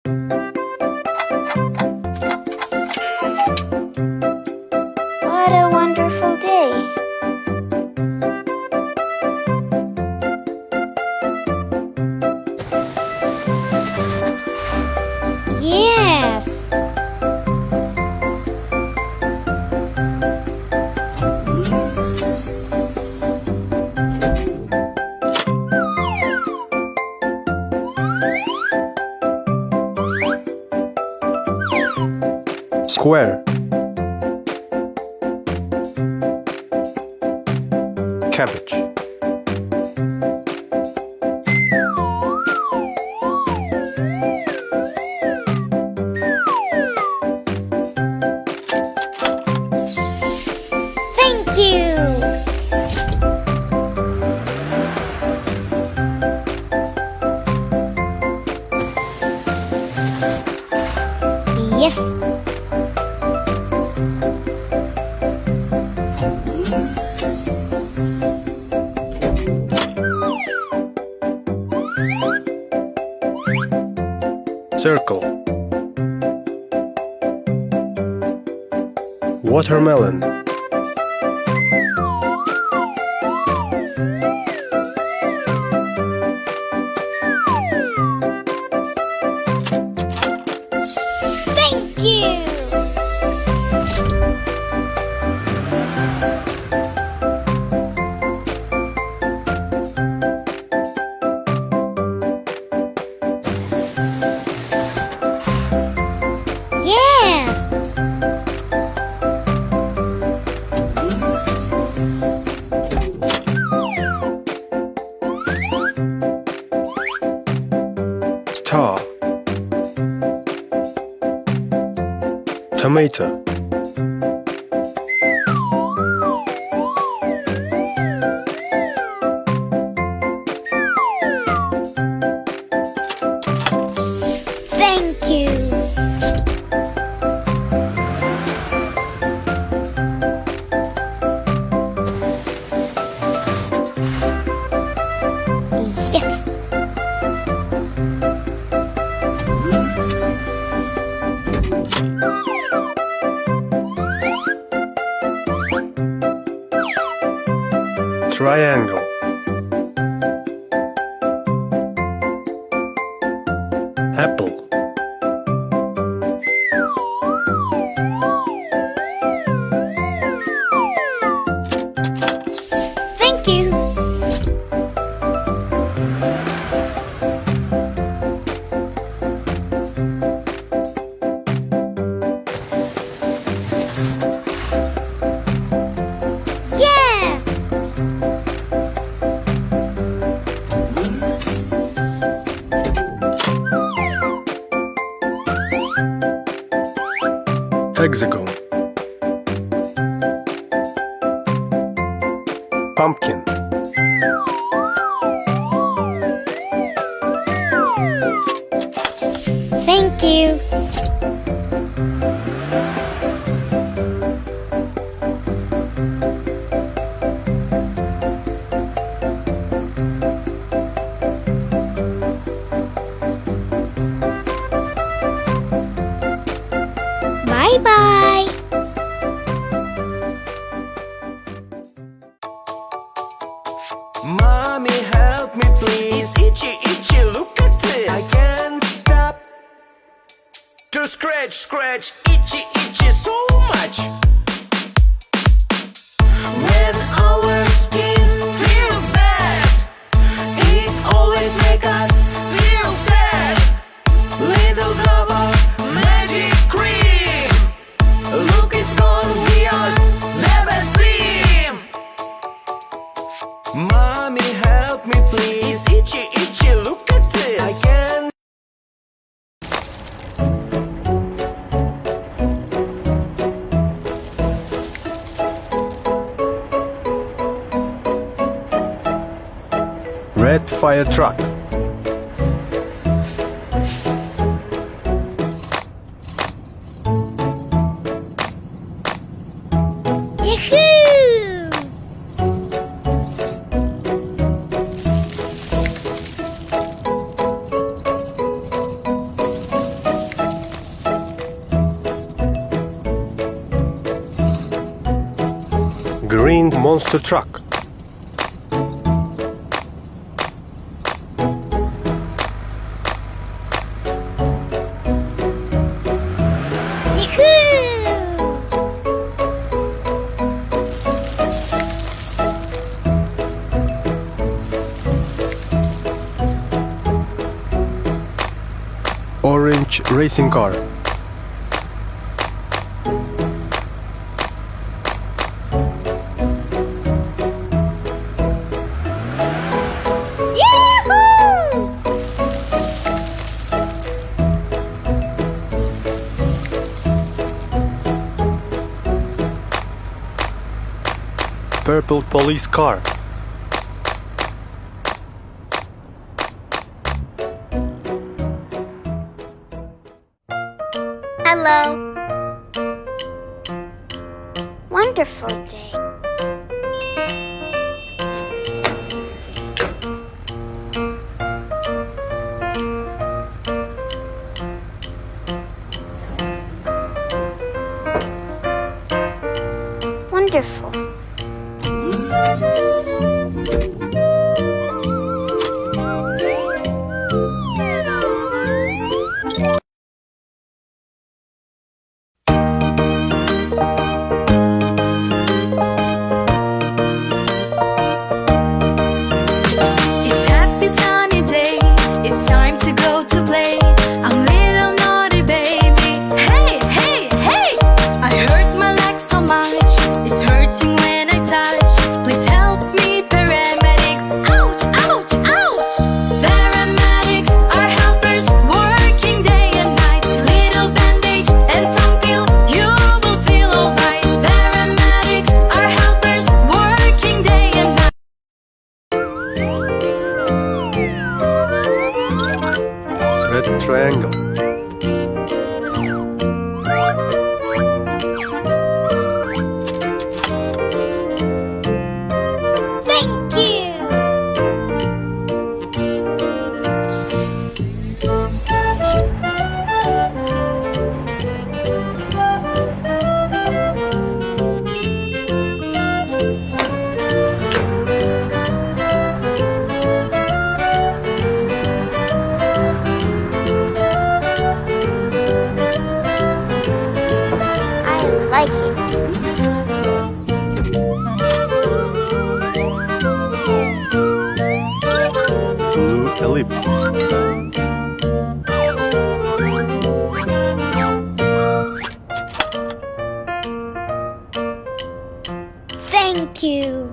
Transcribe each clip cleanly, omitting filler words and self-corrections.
What a wonderful day. Yes. Square. Cabbage. Thank you. Yes. Circle. Watermelon. Thank you. Yes. Star. Tomato. Thank you. Yes. Triangle. Apple. Thank you. Yes. Hexagon. Pumpkin. Thank you. Bye bye. Mommy, help me please. Itchy, itchy, look at this. I can't stop to scratch, scratch, itchy, itchy so much. When our skin feels bad, it always makes us feel sad. Little drop of magic cream. Look, it's gone, we are the best team. Mommy, help me please. Itchy, itchy, look at this. I can't. Red fire truck. Yahoo! Green monster truck. Yoo-hoo! Orange racing car. Yahoo! Purple police car. Hello. Wonderful day. Wonderful. It's happy sunny day. It's time to go to play. I'm little naughty baby. Hey, hey, hey! I hurt my leg so much. It's hurting when I touch. Please help me, paramedics. Ouch, ouch, ouch! Paramedics are helpers working day and night. Little bandage and some pill, you will feel alright. Paramedics are helpers working day and night. Red triangle. Thank you. I like it. Blue ellipse. Thank you.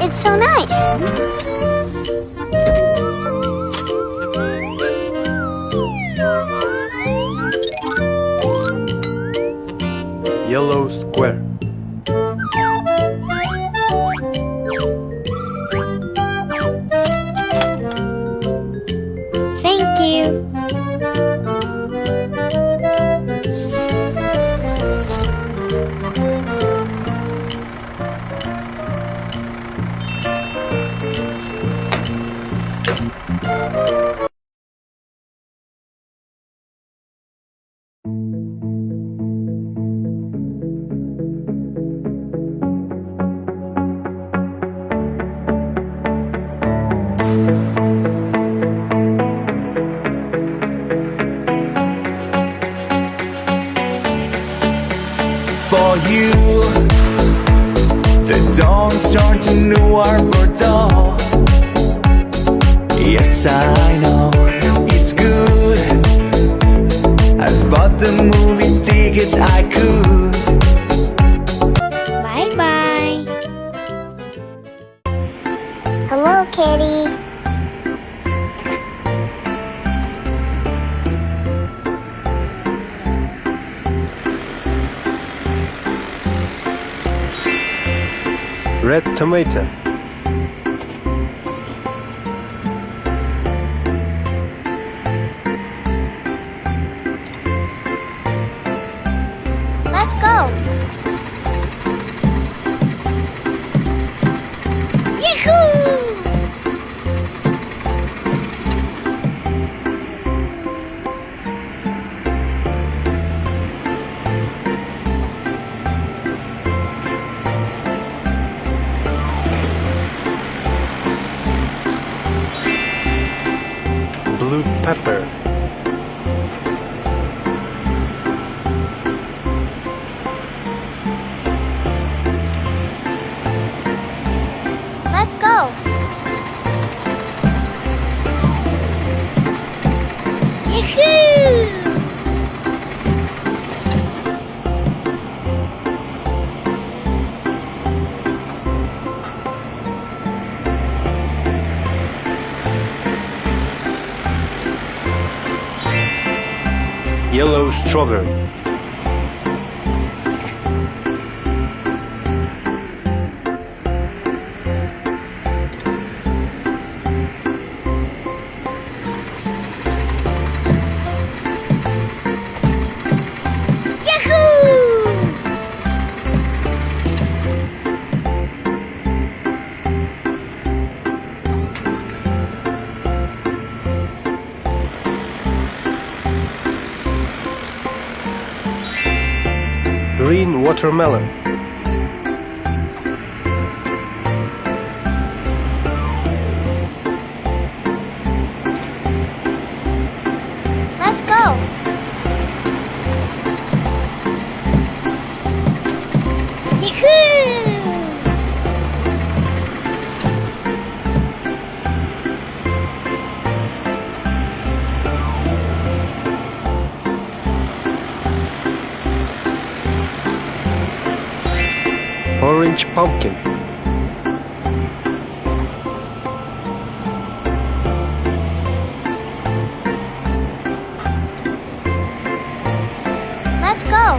It's so nice. Yellow square. Thank you. For you, the dawn's turned to new Arbor Dawn. Yes, I know it's good. I've bought the movie tickets I could. Bye bye. Hello, Kitty. Red tomato. Let's go. Yahoo! Blue pepper. Let's go. Yahoo! Yellow strawberry. Yahoo! Green watermelon. Let's go. Yahoo! Orange pumpkin. Let's go.